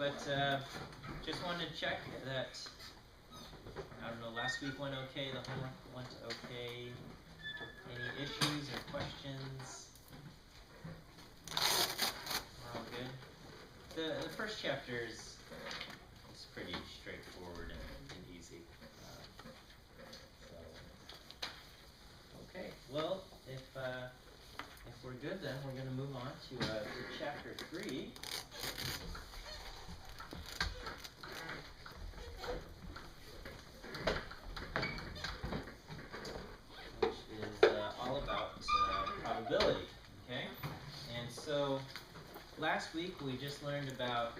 but just wanted to check that, I don't know, last week went okay, the homework went okay. Any issues or questions? We're all good? The first chapter is pretty straightforward and easy. Okay, well, if we're good, then we're going to move on to chapter 3. Which is all about probability, okay? And so, last week we just learned about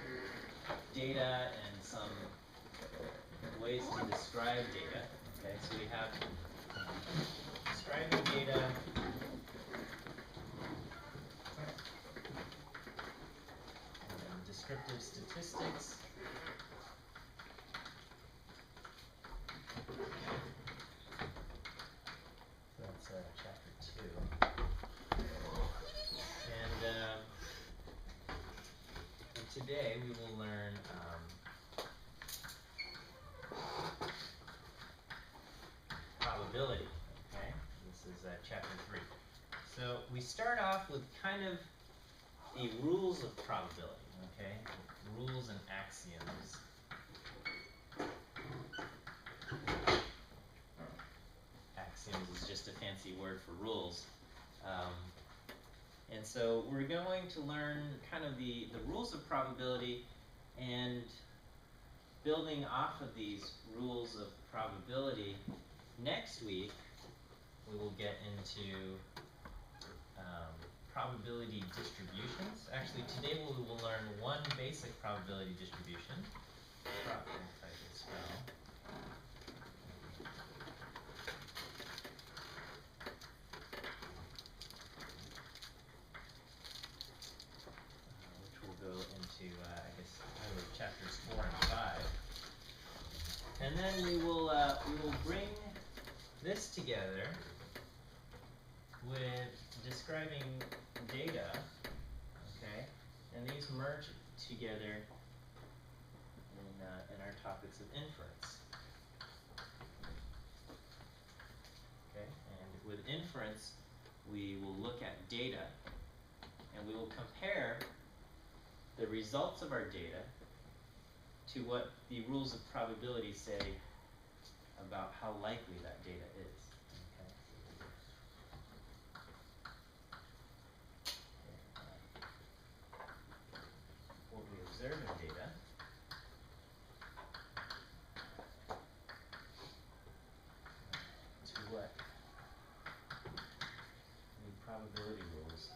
data and some ways to describe data, okay? So we have describing data, and descriptive statistics, that's chapter 2. And today we will learn probability, okay? This is chapter 3. So we start off with kind of the rules of probability, okay? Rules and axioms. Axioms is just a fancy word for rules. And so we're going to learn kind of the rules of probability, and building off of these rules of probability, next week we will get into probability distributions. Actually, today we will learn one basic probability distribution. If I could spell. Which will go into, I guess, chapters 4 and 5. And then we will bring this together with describing data, okay, and these merge together in our topics of inference. Okay, and with inference, we will look at data, and we will compare the results of our data to what the rules of probability say about how likely that data is. What we observe in data to what the probability rules say.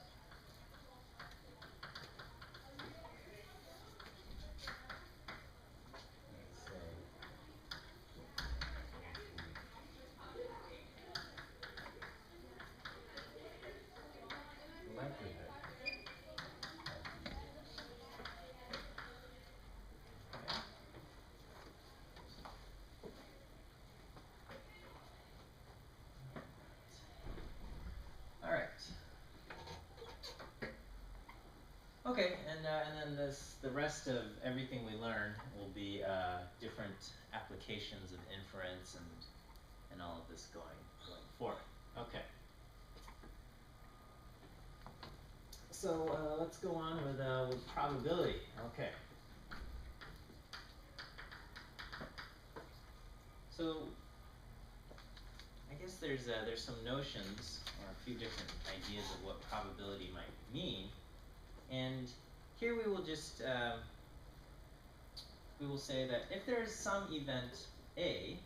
Likelihood. Okay, and then the rest of everything we learn will be different applications of inference and all of this going forward. Okay. So let's go on with probability. Okay. So I guess there's some notions or a few different ideas of what probability might mean. And here we will just we will say that if there is some event A,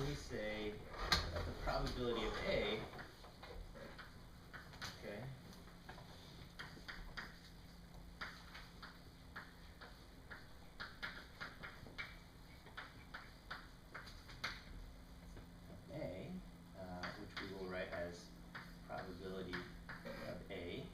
we say that the probability of A, okay, A, which we will write as probability of A,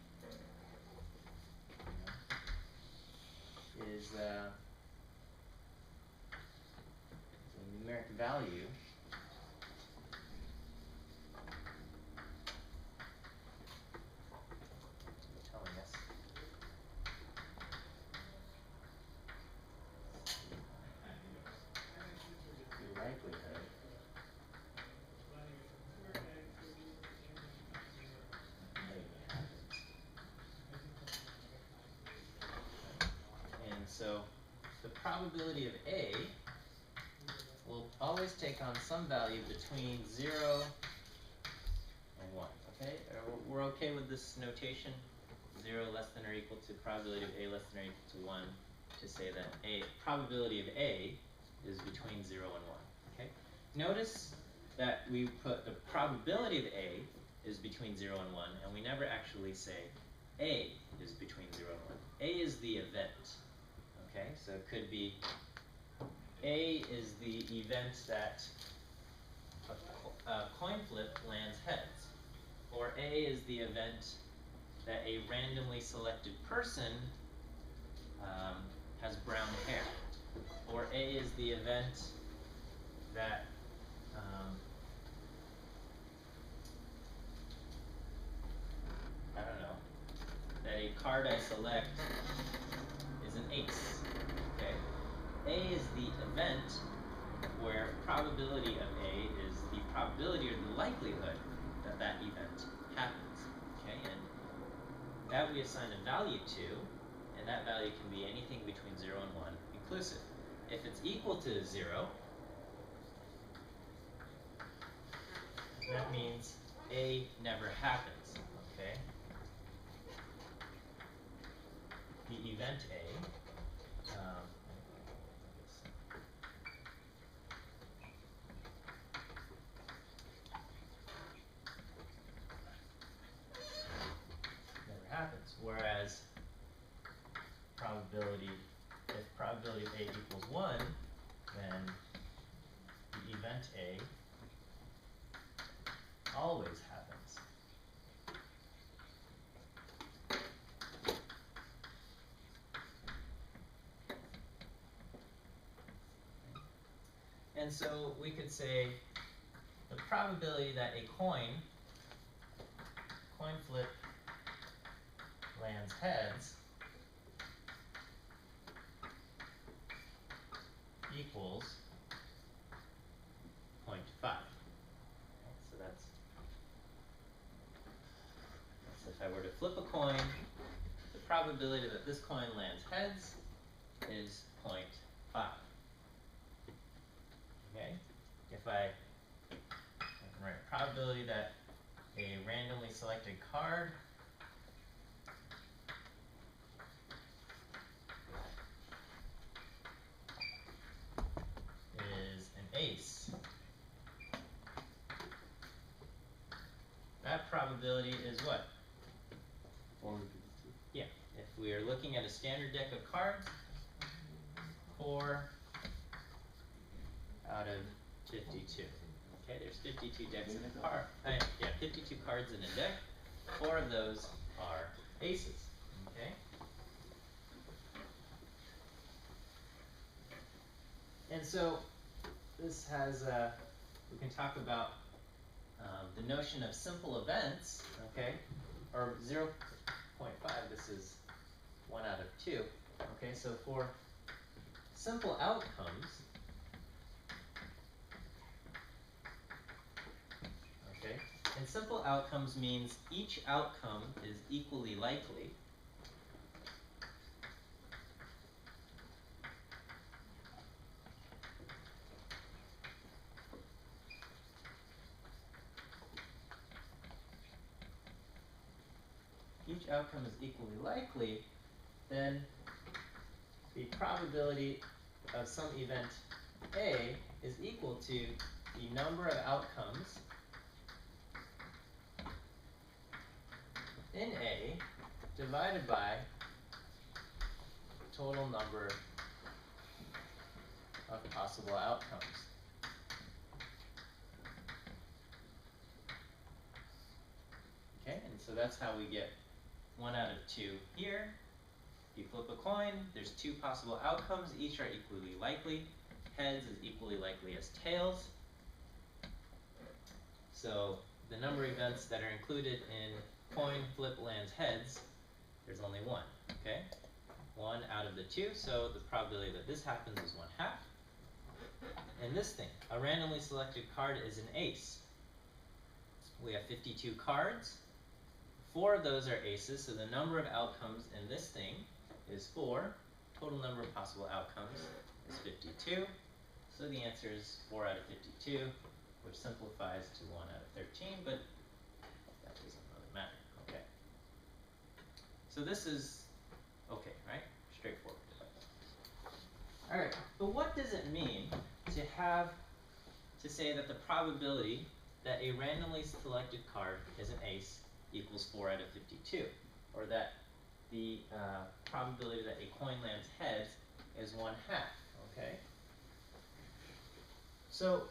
probability of A will always take on some value between 0 and 1, okay? We're okay with this notation, 0 less than or equal to probability of A less than or equal to 1, to say that probability of A is between 0 and 1, okay? Notice that we put the probability of A is between 0 and 1, and we never actually say A is between 0 and 1. A is the event, okay? So it could be A is the event that a coin flip lands heads, or A is the event that a randomly selected person has brown hair, or A is the event that I don't know, that a card I select is an ace, okay? A is the event where probability of A is the probability or the likelihood that that event happens, okay? And that we assign a value to, and that value can be anything between 0 and 1 inclusive. If it's equal to 0, that means A never happens, okay? The event A, never happens. Whereas if probability of A equals 1, then the event A always happens. And so we could say the probability that a coin flip lands heads equals 0.5. Okay, so that's if I were to flip a coin, the probability that this coin lands heads is 0.5. Okay? If I can write probability that a randomly selected card is an ace, that probability is what? 452. Yeah, if we are looking at a standard deck of cards, 4 out of 52. Okay, there's 52 decks in a card. 52 cards in a deck. 4 of those are aces. Okay. And so this has we can talk about the notion of simple events. Okay, or 0.5. This is 1 out of 2. Okay, so for simple outcomes. Okay, and simple outcomes means each outcome is equally likely. Each outcome is equally likely, then the probability of some event A is equal to the number of outcomes in A divided by total number of possible outcomes. Okay, and so that's how we get 1 out of 2 here. If you flip a coin, there's 2 possible outcomes. Each are equally likely. Heads is equally likely as tails. So the number of events that are included in coin flip lands heads, there's only 1. Okay, 1 out of the 2. So the probability that this happens is 1/2. And this thing, a randomly selected card is an ace. We have 52 cards. 4 of those are aces, so the number of outcomes in this thing is 4. Total number of possible outcomes is 52. So the answer is 4 out of 52, which simplifies to 1 out of 13, but that doesn't really matter. Okay. So this is okay, right? Straightforward. Alright, but what does it mean to say that the probability that a randomly selected card is an ace equals 4 out of 52? Or that the probability that a coin lands heads is 1/2, okay? So,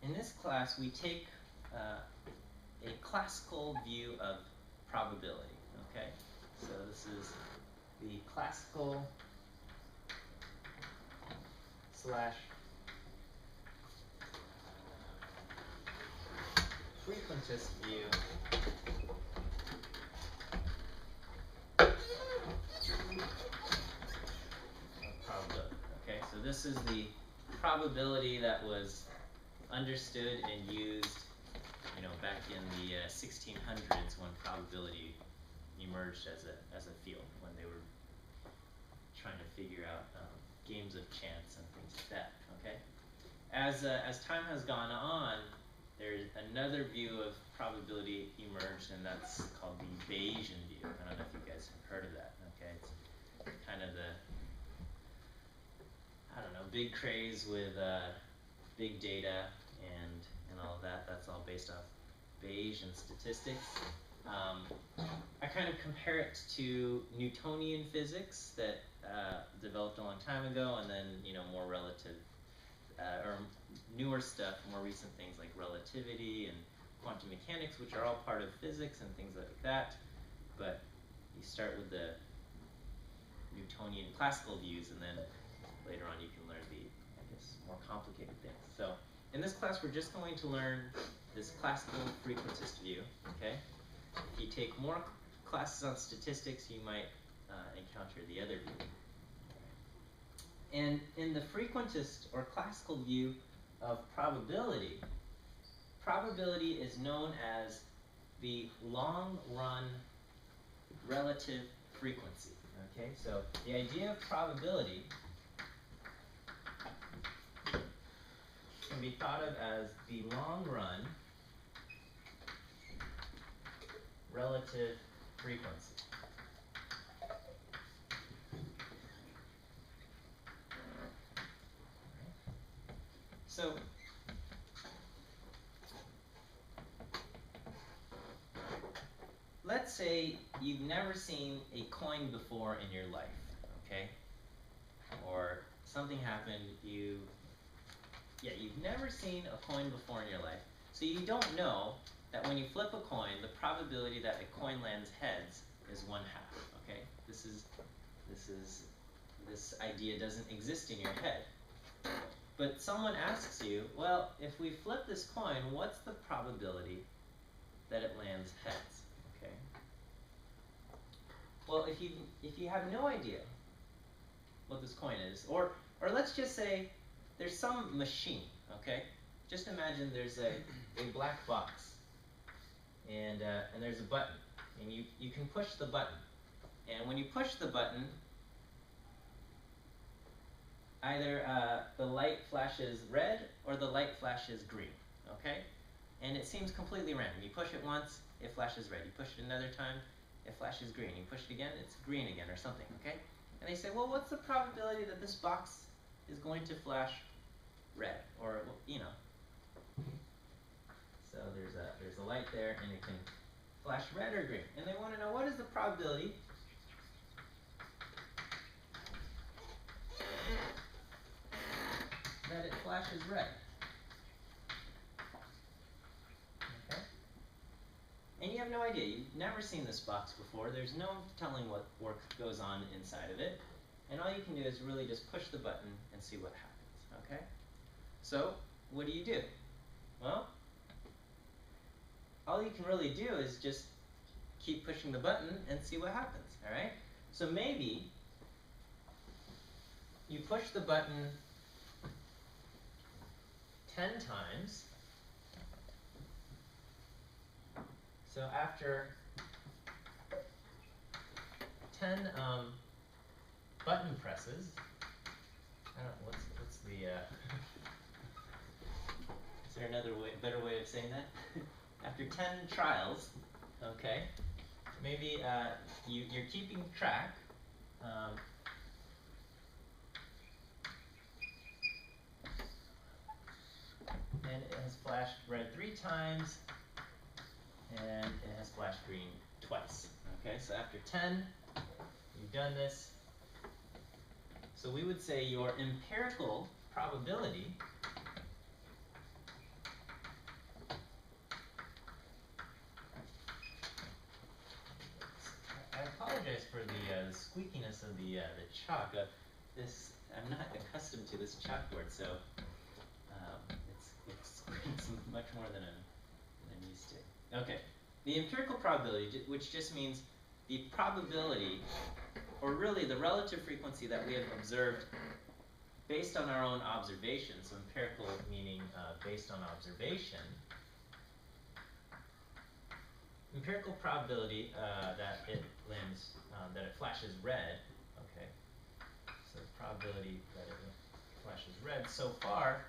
in this class we take a classical view of probability, okay? So this is the classical / frequentist view of probability. Okay, so this is the probability that was understood and used, you know, back in the 1600s when probability emerged as a field, when they were trying to figure out games of chance and things like that. Okay, as time has gone on, there's another view of probability emerged, and that's called the Bayesian view. I don't know if you guys have heard of that. Okay, it's kind of the, I don't know, big craze with big data and all of that. That's all based off Bayesian statistics. I kind of compare it to Newtonian physics that developed a long time ago, and then, you know, more relative or newer stuff, more recent things like relativity and quantum mechanics, which are all part of physics and things like that. But you start with the Newtonian classical views, and then later on you can learn the, I guess, more complicated things. So in this class we're just going to learn this classical frequentist view, okay? If you take more classes on statistics, you might encounter the other view. And in the frequentist or classical view of probability, probability is known as the long-run relative frequency. Okay, so the idea of probability can be thought of as the long-run relative frequency. So let's say you've never seen a coin before in your life, okay? Or something happened, you've never seen a coin before in your life. So you don't know that when you flip a coin, the probability that a coin lands heads is 1/2, okay? This idea doesn't exist in your head. But someone asks you, well, if we flip this coin, what's the probability that it lands heads? Okay. Well, if you have no idea what this coin is, or let's just say there's some machine, okay? Just imagine there's a black box, and there's a button, and you can push the button, and when you push the button, either the light flashes red or the light flashes green, okay? And it seems completely random. You push it once, it flashes red. You push it another time, it flashes green. You push it again, it's green again or something, okay? And they say, well, what's the probability that this box is going to flash red, or, you know? So there's a light there, and it can flash red or green. And they want to know, what is the probability that it flashes red? Okay? And you have no idea. You've never seen this box before. There's no telling what work goes on inside of it. And all you can do is really just push the button and see what happens. Okay? So, what do? Well, all you can really do is just keep pushing the button and see what happens. Alright? So maybe you push the button 10 times. So after 10 button presses, I don't know, what's the is there another way, better way of saying that? After 10 trials, okay, maybe you're keeping track. And it has flashed red 3 times, and it has flashed green twice. Okay, so after 10, you've done this. So we would say your empirical probability I apologize for the squeakiness of the chalk. I'm not accustomed to this chalkboard, so it squeaks much more than I'm used to. Okay, the empirical probability, which just means the probability, or really the relative frequency that we have observed based on our own observation. So empirical meaning based on observation. Empirical probability that it flashes red. Okay, so the probability that it flashes red so far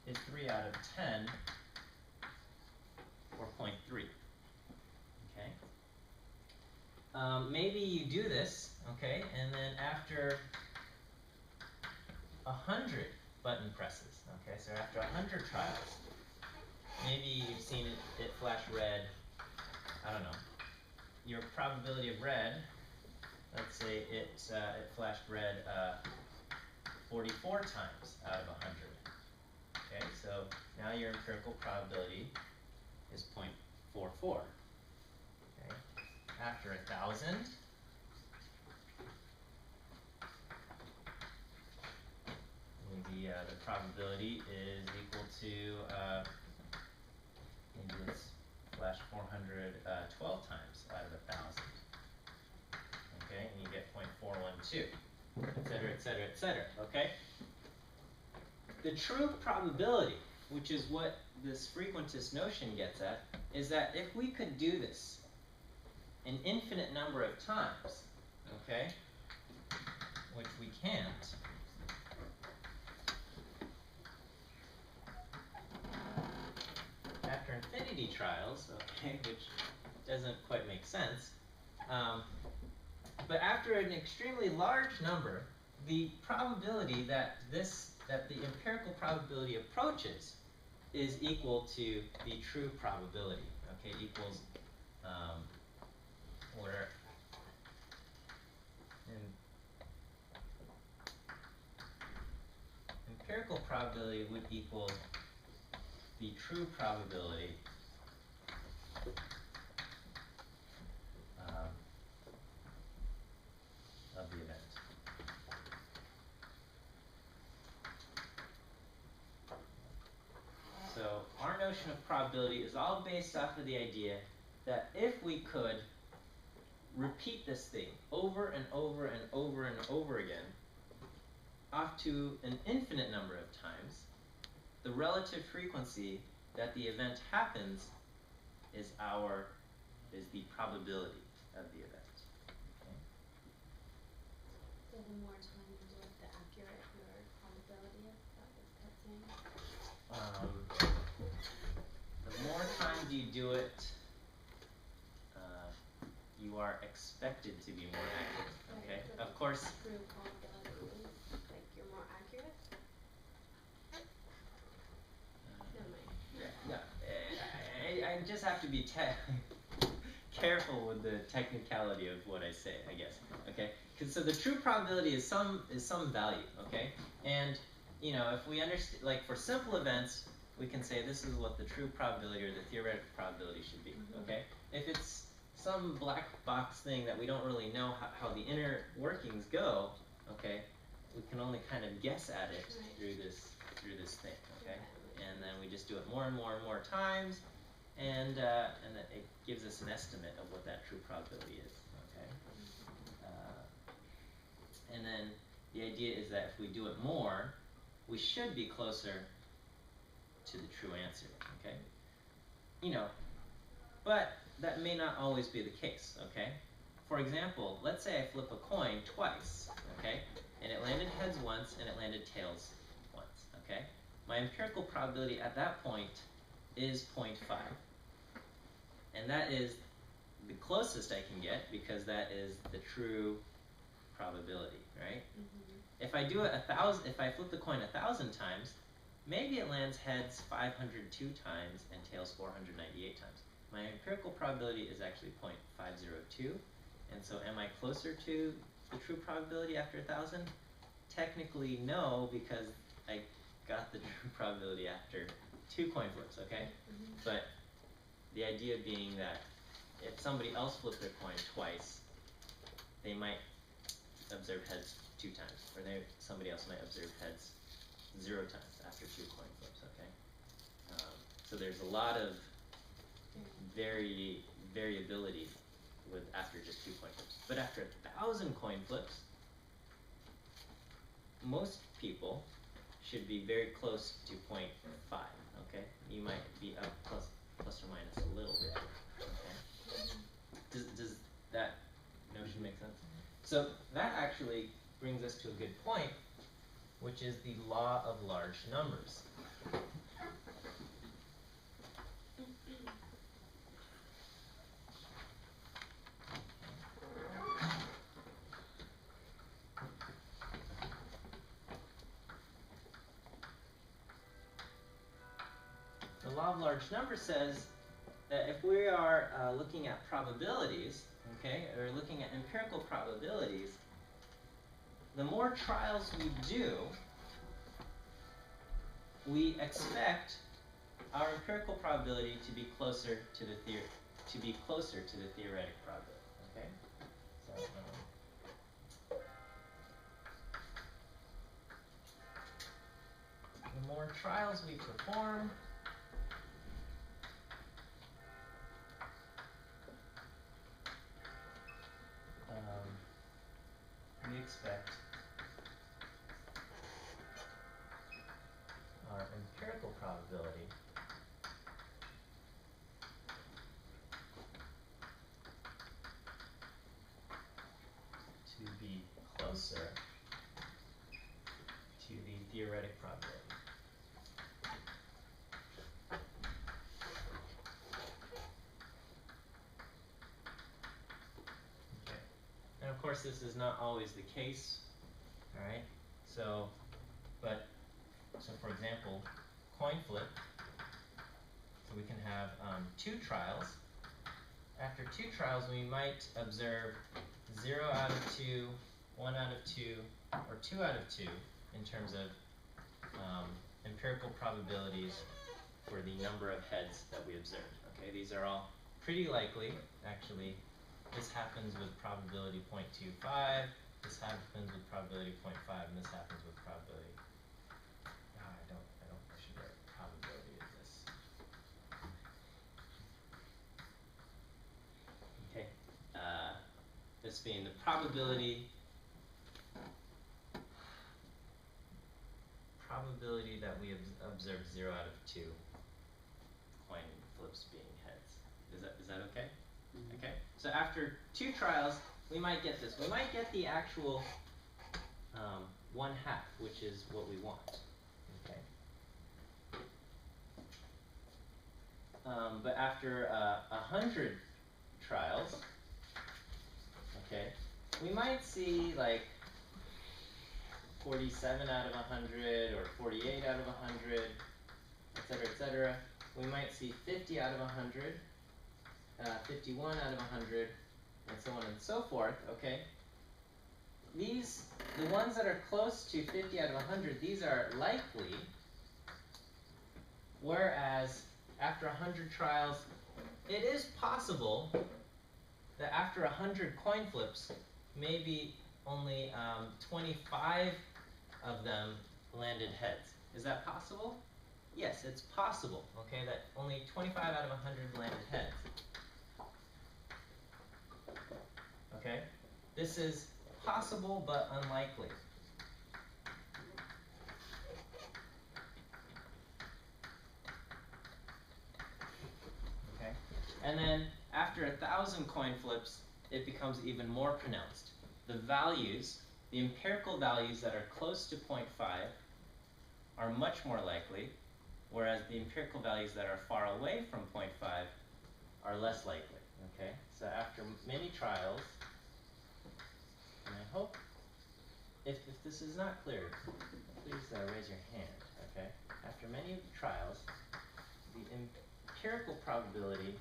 is 3 out of 10, or 0.3. Okay. Maybe you do this, okay, and then after 100 button presses, okay, so after 100 trials, maybe you've seen it flash red. I don't know. Your probability of red, let's say it flashed red 44 times out of 100. Okay, so now your empirical probability is 0.44. Okay, after 1,000, maybe the probability is equal to maybe let's flash 412 times out of 1,000. Okay, and you get 0.412, etc., etc., etc. Okay. The true probability, which is what this frequentist notion gets at, is that if we could do this an infinite number of times, okay, which we can't, after infinity trials, okay, which doesn't quite make sense, but after an extremely large number, the probability that the empirical probability approaches is equal to the true probability. Okay, equals where empirical probability would equal the true probability of the event. So our notion of probability is all based off of the idea that if we could repeat this thing over and over and over and over again, up to an infinite number of times, the relative frequency that the event happens is the probability of the event. Okay? So the more time you do it, the accurate your probability is, that what that's saying? The more times you do it, you are expected to be more accurate. Okay, Right, so of course. True probability means like you're more accurate. Never mind. Yeah, I just have to be careful with the technicality of what I say, I guess. Okay, so the true probability is some value. Okay, and you know, if we understand, like for simple events, we can say this is what the true probability or the theoretical probability should be. Mm-hmm. Okay, if it's some black box thing that we don't really know how the inner workings go, okay, we can only kind of guess at it Right. through this thing. Okay, and then we just do it more and more and more times, and that it gives us an estimate of what that true probability is. Okay, and then the idea is that if we do it more, we should be closer to the true answer. Okay, you know, but that may not always be the case. Okay, for example, let's say I flip a coin twice, okay? And it landed heads once and it landed tails once, okay? My empirical probability at that point is 0.5. And that is the closest I can get because that is the true probability, right? If I do it if I flip the coin 1,000 times, maybe it lands heads 502 times and tails 498 times. My empirical probability is actually 0.502, and so am I closer to the true probability after 1,000? Technically no, because I got the true probability after 2 coin flips, okay? But the idea being that if somebody else flipped their coin twice, they might observe heads 2 times, or somebody else might observe heads 0 times after 2 coin flips, okay? So there's a lot of variability with after just 2 coin flips. But after 1,000 coin flips, most people should be very close to 0.5, okay? You might be up plus or minus a little bit, okay? Does that notion make sense? So that actually brings us to a good point, which is the law of large numbers. The law of large numbers says that if we are looking at probabilities, okay, or looking at empirical probabilities, the more trials we do, we expect our empirical probability to be closer to the theoretic probability. Okay, so the more trials we perform, we expect our empirical probability to be closer to the theoretic probability. Okay. And of course this is not always the case, alright? So for example, coin flip, so we can have 2 trials. After 2 trials we might observe 0 out of 2, 1 out of 2, or 2 out of 2 in terms of empirical probabilities for the number of heads that we observed. Okay, these are all pretty likely. Actually, this happens with probability 0.25, this happens with probability 0.5, and this happens with probability. I should write probability of this. Okay, this being the probability that we observe 0 out of 2 coin flips being heads. Is that okay? Mm-hmm. Okay. So after 2 trials, we might get this. We might get the actual 1/2, which is what we want. Okay. But after 100 trials, okay, we might see like 47 out of 100 or 48 out of 100, etc., etc. We might see 50 out of 100, 51 out of 100, and so on and so forth, okay? The ones that are close to 50 out of 100, these are likely, whereas after 100 trials, it is possible that after 100 coin flips, maybe only 25 of them landed heads. Is that possible? Yes, it's possible, okay, that only 25 out of 100 landed heads. Okay? This is possible but unlikely. Okay? And then after 1,000 coin flips, it becomes even more pronounced. The values, the empirical values that are close to 0.5 are much more likely, whereas the empirical values that are far away from 0.5 are less likely, okay? So after many trials, and I hope, if this is not clear, please raise your hand, okay? After many trials, the empirical probability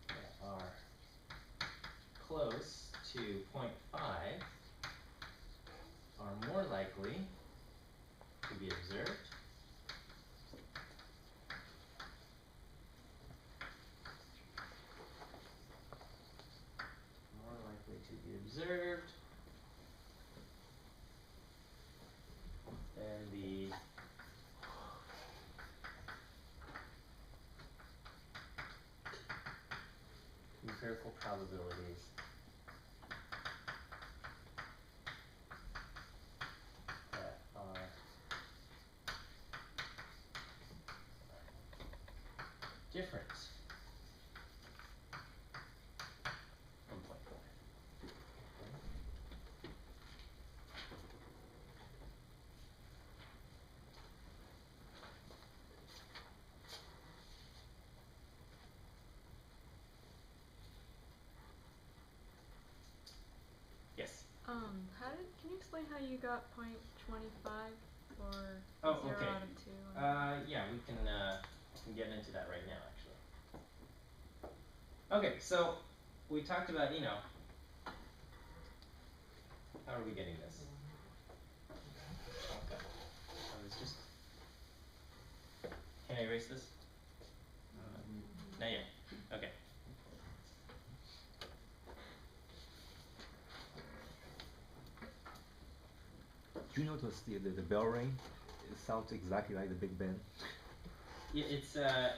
that are close to 0.5 are more likely to be observed. More likely to be observed than the empirical probabilities that are different from 0.5. Yes. Can you explain how you got 0.25 or Oh, 0 okay. out of 2? Yeah, we can get into that right now, actually. Okay, so we talked about, how are we getting this? Okay. I was just. Can I erase this? Not yet. Okay. Do you notice the bell ring? It sounds exactly like the Big Ben. Yeah, it's and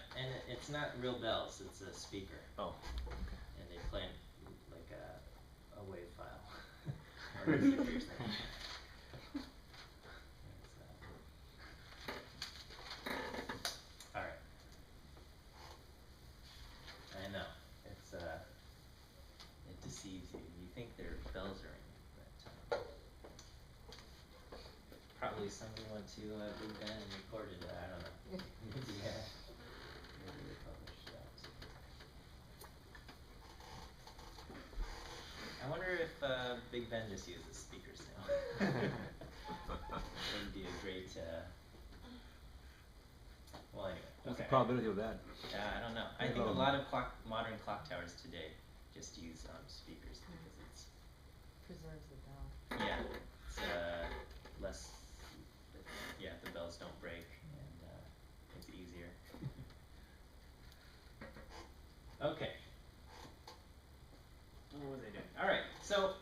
it's not real bells. It's a speaker, Oh. and they play like a wave file. Or a speaker thing. All right. I know it's it deceives you. You think their bells are ringing, but probably somebody went to Big Ben and recorded it. I don't know. Yeah. Maybe they published that. I wonder if Big Ben just uses speakers now. Would be a great. Well, anyway. What's Okay. the probability of that? I don't know. I think a lot of modern clock towers today just use speakers because it's Preserves the bell. yeah, it's less. Yeah, the bells don't break and it's easier. Okay. What was I doing? All right. So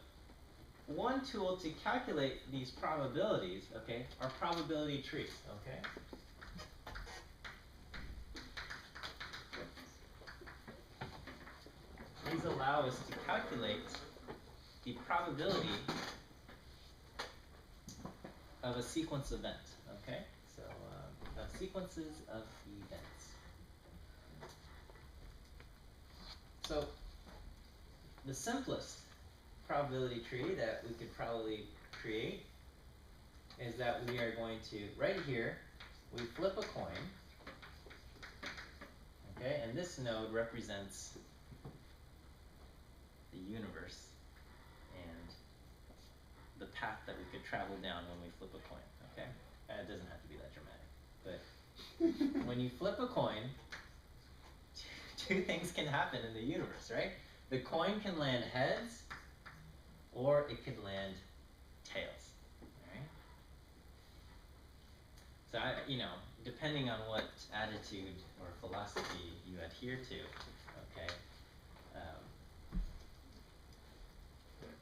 one tool to calculate these probabilities, okay, are probability trees. Okay. These allow us to calculate the probability of a sequence event, okay? So, of sequences of events. So, the simplest probability tree that we could probably create is that we are going to, right here, we flip a coin, okay? And this node represents the universe and the path that we could travel down when we flip a coin, okay? It doesn't have to be that dramatic, but when you flip a coin, two things can happen in the universe, right? The coin can land heads, or it could land tails, alright? So, depending on what attitude or philosophy you adhere to, okay,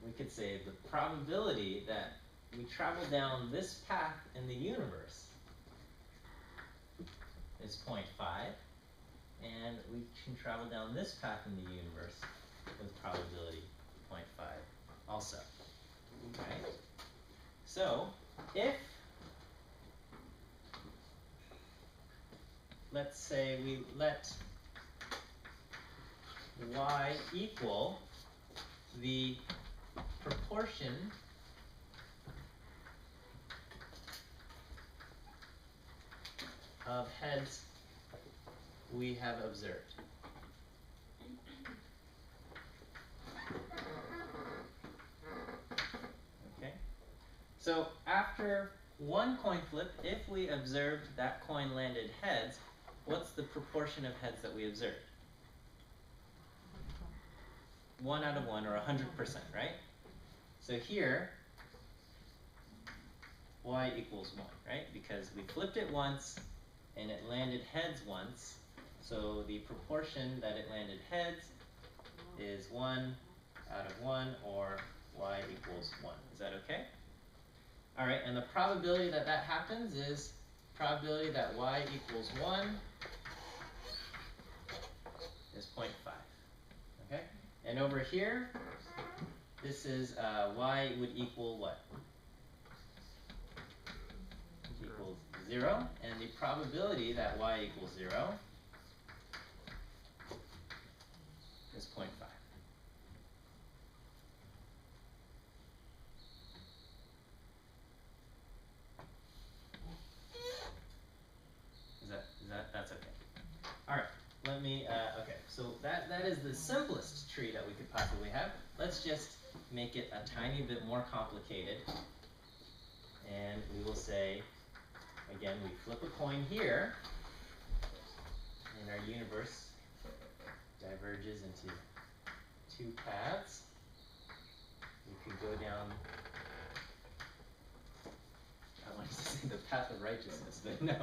we could say the probability that we travel down this path in the universe is 0.5, and we can travel down this path in the universe with probability 0.5 also. Right? So, if let's say we let y equal the proportion of heads we have observed. Okay? So after one coin flip, if we observed that coin landed heads, what's the proportion of heads that we observed? 1 out of 1, or 100%, right? So here, y equals 1, right? Because we flipped it once, and it landed heads once, so the proportion that it landed heads is 1 out of 1, or y equals 1. Is that okay? Alright, and the probability that that happens is probability that y equals 1 is 0.5. Okay? And over here, this is y would equal what? Equals 0, and the probability that y equals 0 is 0.5. That's okay. Alright, let me, okay, so that is the simplest tree that we could possibly have. Let's just make it a tiny bit more complicated. And we will say, again, we flip a coin here, and our universe diverges into two paths. We could go down, I wanted to say the path of righteousness, but no.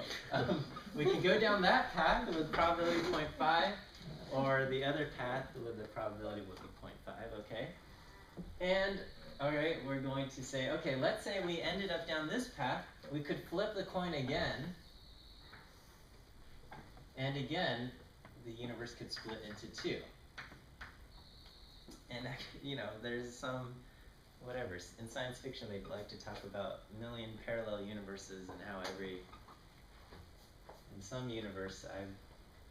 We could go down that path with probability 0.5, or the other path with the probability would be 0.5, okay? And, alright, we're going to say, okay, let's say we ended up down this path, we could flip the coin again, and again, the universe could split into two. And, you know, there's some, whatever, in science fiction they'd like to talk about million parallel universes and how every, in some universe I've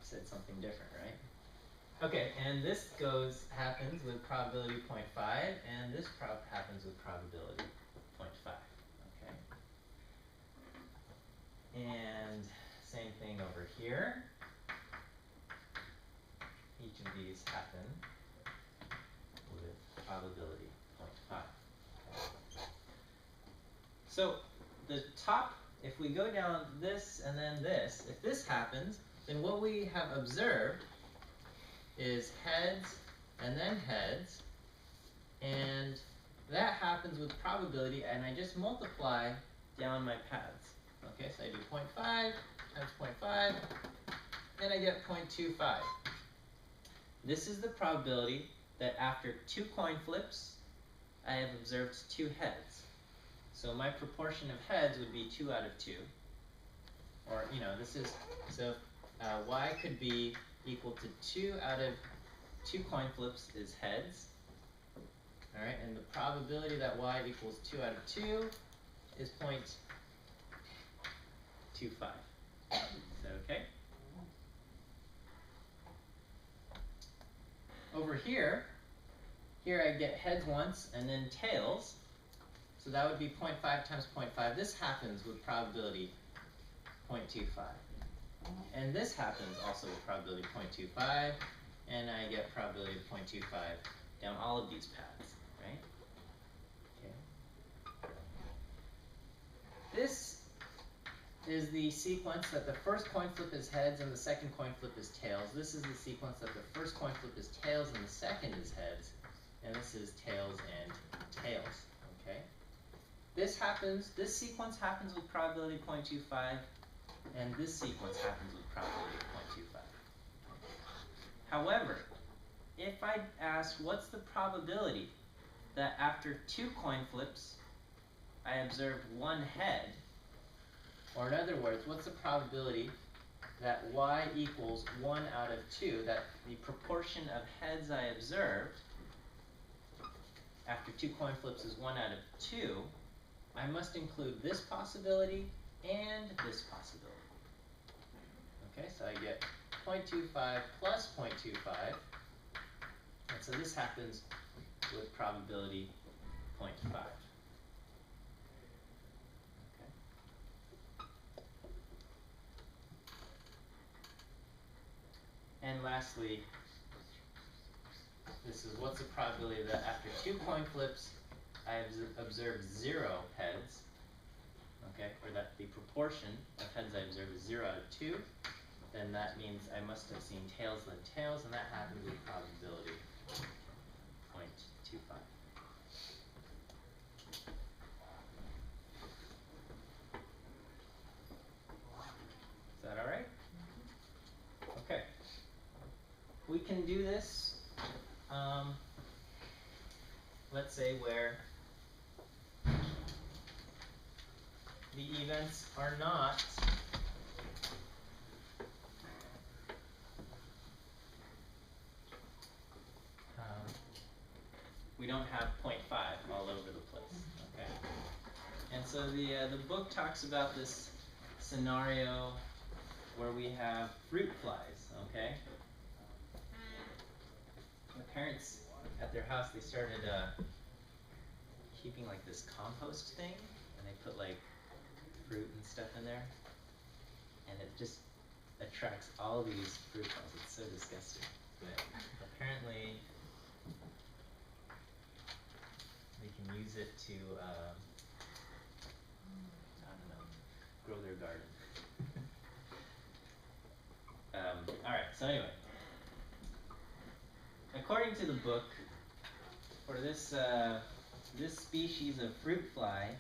said something different, right? Okay, and this happens with probability 0.5, and this happens with probability 0.5, okay? And same thing over here. Each of these happen with probability 0.5. Okay. So the top, if we go down this and then this, if this happens, then what we have observed is heads and then heads, and that happens with probability, and I just multiply down my paths. Okay, so I do 0.5 times 0.5, and I get 0.25. This is the probability that after two coin flips, I have observed two heads. So my proportion of heads would be 2 out of 2. Or, you know, this is, so y could be equal to 2 out of 2 coin flips is heads. Alright, and the probability that y equals 2 out of 2 is 0.25. Is that okay? Over here, I get heads once and then tails. So that would be 0.5 times 0.5. This happens with probability 0.25. And this happens also with probability 0.25. And I get probability of 0.25 down all of these paths, right? Okay. This is the sequence that the first coin flip is heads and the second coin flip is tails. This is the sequence that the first coin flip is tails and the second is heads. And this is tails and tails, okay? This sequence happens with probability 0.25, and this sequence happens with probability 0.25. However, if I asked what's the probability that after two coin flips, I observed one head, or in other words, what's the probability that y equals 1 out of 2, that the proportion of heads I observed after two coin flips is 1 out of 2, I must include this possibility and this possibility. Okay, so I get 0.25 plus 0.25, and so this happens with probability 0.5. Okay. And lastly, this is what's the probability that after 2 coin flips I have observed 0 heads, okay, or that the proportion of heads I observe is 0 out of 2, then that means I must have seen tails then tails, and that happens with probability 0.25. Is that alright? Okay. We can do this, let's say where the events are not we don't have 0.5 all over the place, okay? And so the book talks about this scenario where we have fruit flies, okay? The parents at their house, they started keeping like this compost thing, and they put like fruit and stuff in there, and it just attracts all these fruit flies. It's so disgusting. But apparently they can use it to I don't know, grow their garden. Alright, so anyway, according to the book, for this this species of fruit flies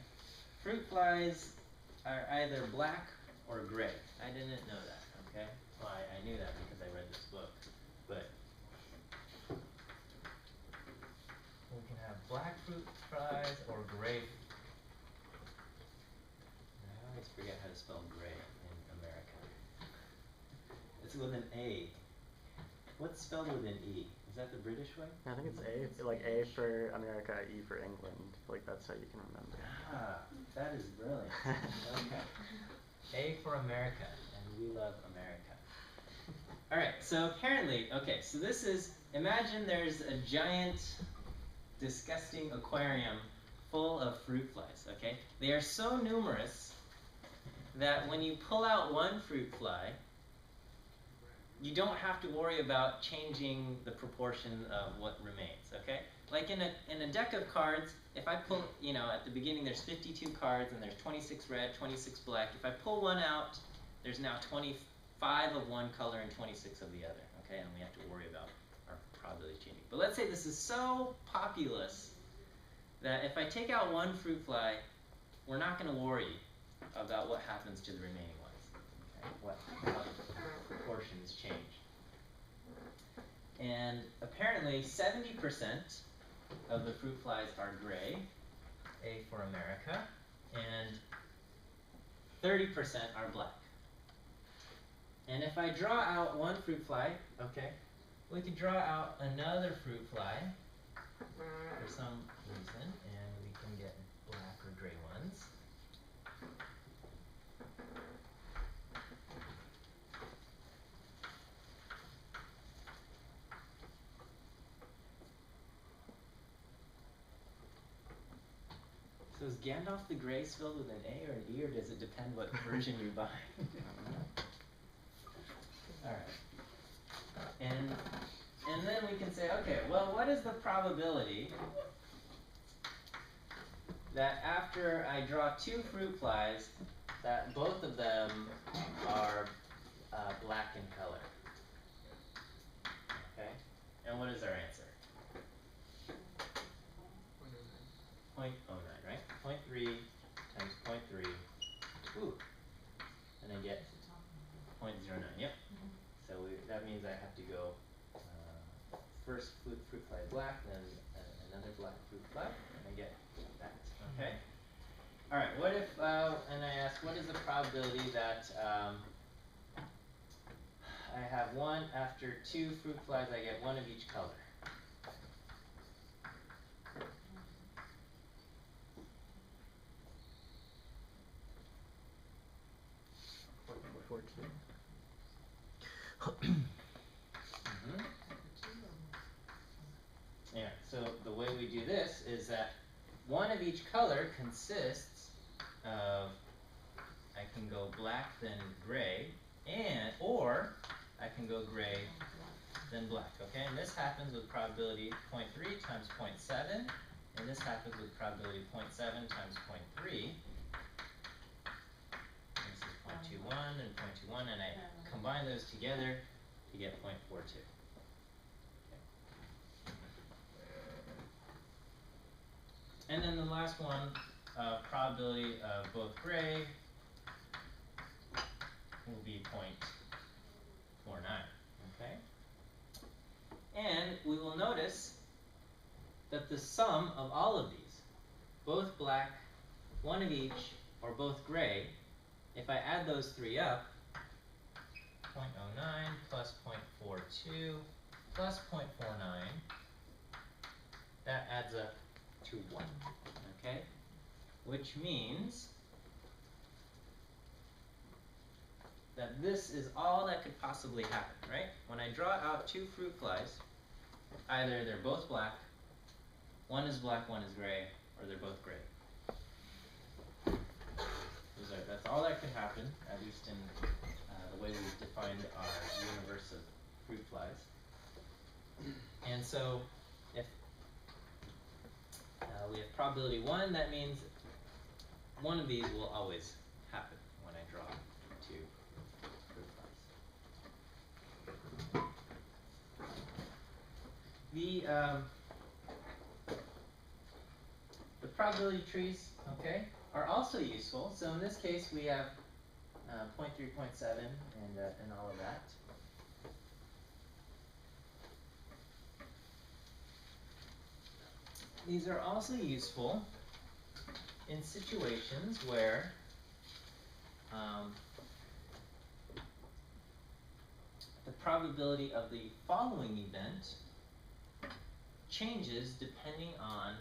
are either black or gray. I didn't know that, okay? Well, I knew that because I read this book. But we can have black fruit flies or gray. I always forget how to spell gray in America. It's with an A. What's spelled with an E? Is that the British way? I think it's A. It's like A for America, E for England. I feel like that's how you can remember. Ah, that is brilliant. Okay. A for America, and we love America. Alright, so apparently, okay, so this is, imagine there's a giant, disgusting aquarium full of fruit flies, okay? They are so numerous that when you pull out one fruit fly, you don't have to worry about changing the proportion of what remains, okay? Like in a deck of cards, if I pull, you know, at the beginning there's 52 cards and there's 26 red, 26 black. If I pull one out, there's now 25 of one color and 26 of the other, okay? And we have to worry about our probability changing. But let's say this is so populous that if I take out one fruit fly, we're not going to worry about what happens to the remaining ones, okay? How the proportions change. And apparently 70% of the fruit flies are gray, A for America, and 30% are black. And if I draw out one fruit fly, okay, we could draw out another fruit fly for some reason, and we can get black or gray ones. So is Gandalf the Grey spelled with an A or an E, or does it depend what version you buy? Alright. And then we can say, okay, well, what is the probability that after I draw two fruit flies, that both of them are black in color? Okay? And what is our answer? 0.09, right? 0.3 times 0.3. Ooh. And I get 0.09, yep. So that means I have to go first fruit fly black, then another black fruit fly, and I get that, okay? Alright, what if, and I ask, what is the probability that I have one, after two fruit flies, I get one of each color? Mhm. Yeah, so the way we do this is that one of each color consists of, I can go black then gray, or I can go gray then black, okay? And this happens with probability 0.3 times 0.7, and this happens with probability 0.7 times 0.3. This is 0.21 and 0.21, and I combine those together to get 0.42. And then the last one, probability of both gray will be 0.49, okay? And we will notice that the sum of all of these, both black, one of each, or both gray, if I add those three up, 0.09 plus 0.42 plus 0.49, that adds up to 1, okay? Which means that this is all that could possibly happen, right? When I draw out two fruit flies, either they're both black, one is black, one is gray, or they're both gray. That's all that could happen, at least in the way we've defined our universe of fruit flies. And so, if we have probability 1, that means one of these will always happen when I draw two fruit flies. The probability trees, okay, are also useful. So in this case, we have 0.3, 0.7, and all of that. These are also useful in situations where the probability of the following event changes depending on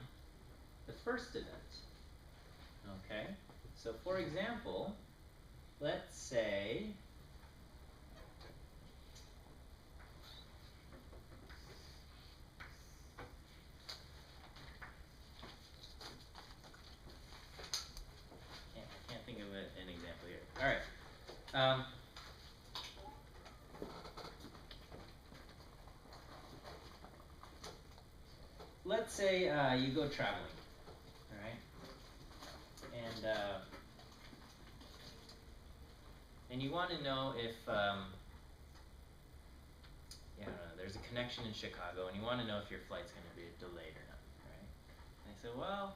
the first event. Okay? So for example, let's say I can't think of an example here. Alright. Let's say you go traveling, alright? And you want to know if there's a connection in Chicago, and you want to know if your flight's going to be delayed or not, right? And I say, well,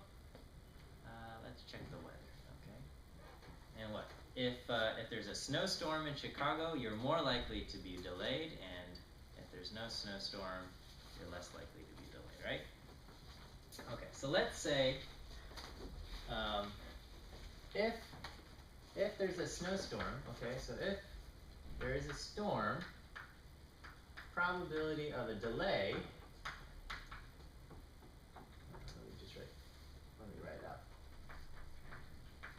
let's check the weather, okay? And what? If there's a snowstorm in Chicago, you're more likely to be delayed, and if there's no snowstorm, you're less likely to be delayed, right? Okay, so let's say if there's a snowstorm, okay, so if there is a storm, probability of a delay, let me write out.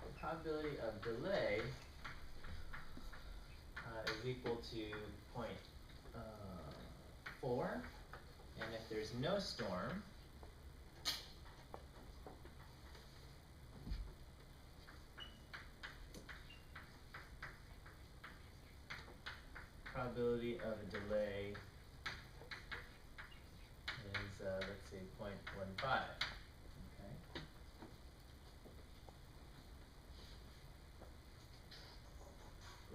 The probability of delay is equal to 0.4, and if there's no storm, probability of a delay is, let's say, 0.15. Okay.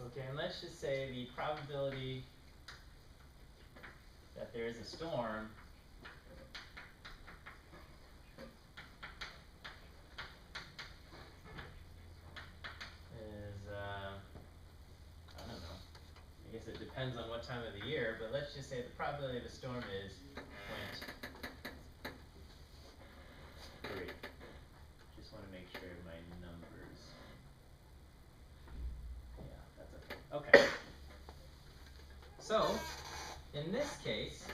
Okay, and let's just say the probability that there is a storm is, I don't know. I guess it depends on what time of the year, but let's just say the probability of a storm is 0.3. Just want to make sure my numbers. Yeah, that's okay. Okay. So, in this case,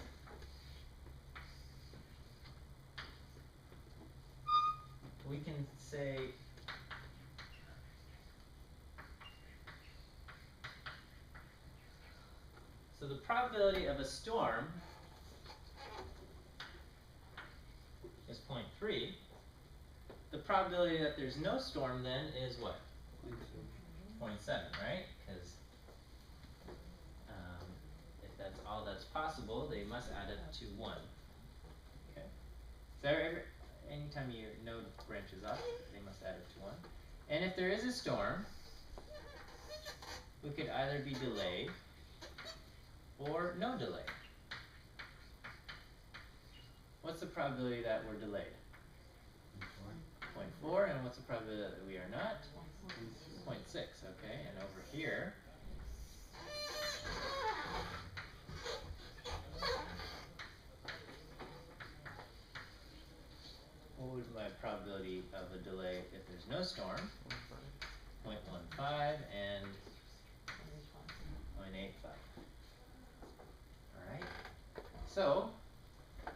we can say so So the probability of a storm is 0.3. The probability that there's no storm then is what? 0.7, right? Because if that's all that's possible, they must add up to 1. Okay. So anytime your node branches off, they must add up to 1. And if there is a storm, we could either be delayed or no delay. What's the probability that we're delayed? 0.4, and what's the probability that we are not? 0.6, okay, and over here, what would my probability of a delay if there's no storm? 0.15 and 0.85. Alright, so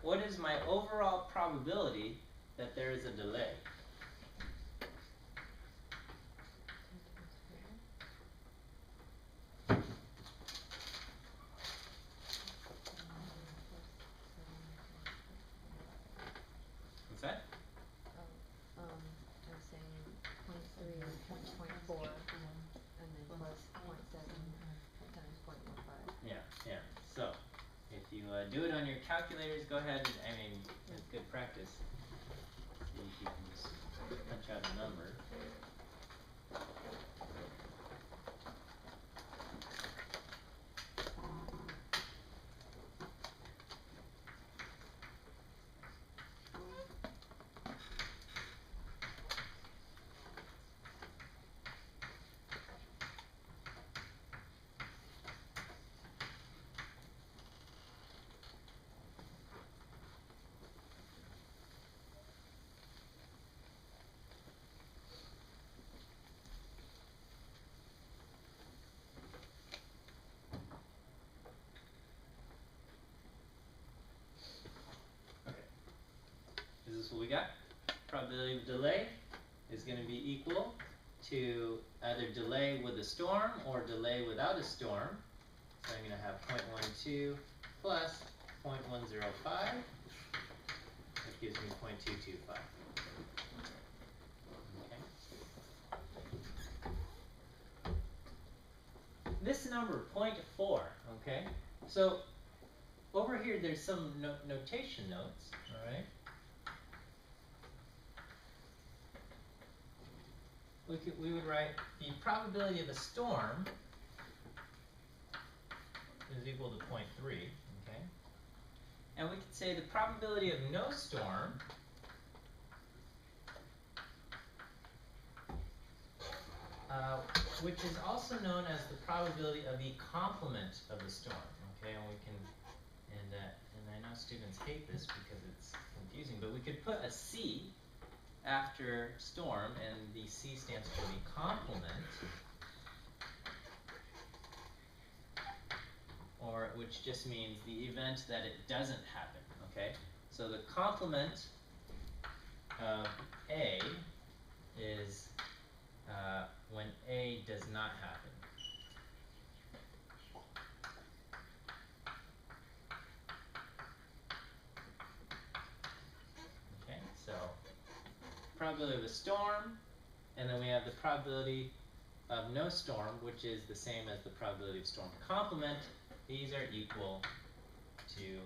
what is my overall probability that there is a delay? What's that? I'm saying 0.3 0.4, and then plus 0.7 times 0.15. Yeah. So, if you do it on your calculators, go ahead. I mean, it's good practice. See if you can just punch out a number. Is this what we got? Probability of delay is going to be equal to either delay with a storm or delay without a storm. So I'm going to have 0.12 plus 0.105. That gives me 0.225. Okay. This number, 0.4, okay? So over here there's some notation notes, alright? We would write the probability of a storm is equal to 0.3, okay? And we could say the probability of no storm which is also known as the probability of the complement of the storm, okay? And we can, and I know students hate this because it's confusing, but we could put a C after storm, and the C stands for the complement, or which just means the event that it doesn't happen, okay? So the complement of A is when A does not happen. Okay, so probability of a storm, and then we have the probability of no storm, which is the same as the probability of storm complement. These are equal to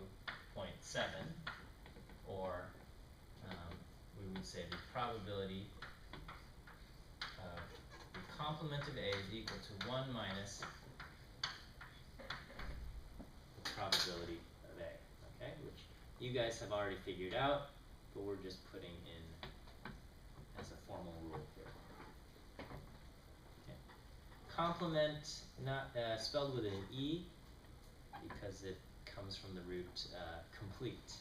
0.7, or we would say the probability of the complement of A is equal to 1 minus the probability of A, okay, which you guys have already figured out, but we're just putting in as a formal rule here. Okay. Complement, not spelled with an E, because it comes from the root complete.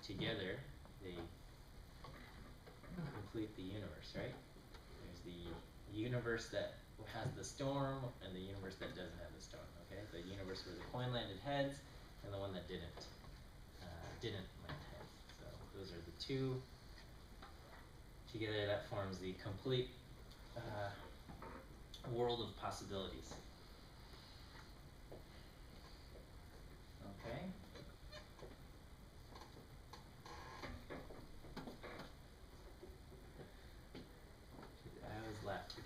Together, they complete the universe, right? There's the universe that has the storm and the universe that doesn't have the storm, okay? The universe where the coin landed heads and the one that didn't land heads. So those are the two. Together that forms the complete world of possibilities.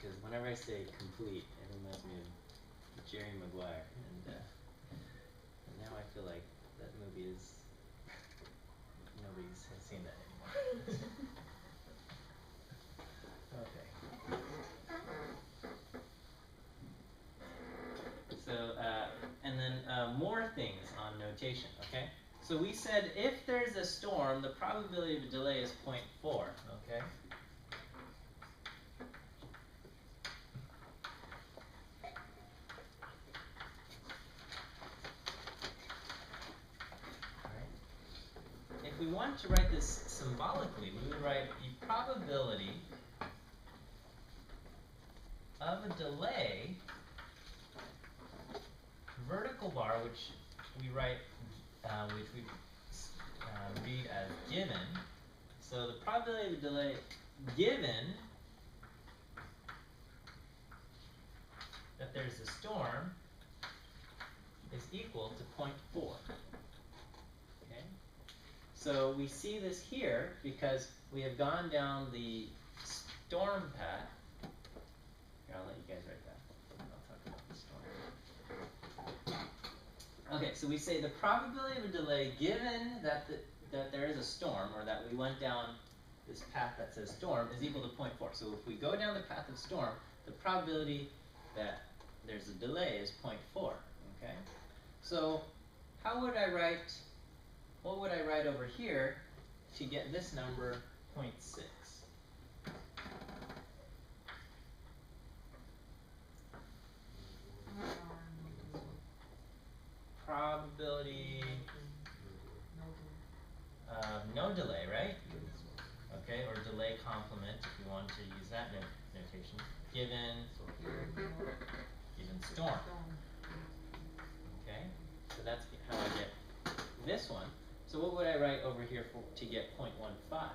because whenever I say complete, it reminds me of Jerry Maguire, and now I feel like that movie is nobody's has seen that anymore. Okay. So and then more things on notation. Okay. So we said if there's a storm, the probability of a delay is 0.4. Okay. If we want to write this symbolically, we would write the probability of a delay, vertical bar, which we write, which we read as given. So the probability of a delay given that there's a storm is equal to 0.4. Okay. So we see this here because we have gone down the storm path. Here, I'll let you guys write that. I'll talk about the storm. Okay, so we say the probability of a delay given that that there is a storm, or that we went down this path that says storm, is equal to 0.4. So if we go down the path of storm, the probability that there's a delay is 0.4. Okay. So how would I write? What would I write over here to get this number 0.6? Probability no delay, right? Okay, or delay complement if you want to use that notation. Given storm. Okay, so that's how I get this one. So what would I write over here for to get 0.15?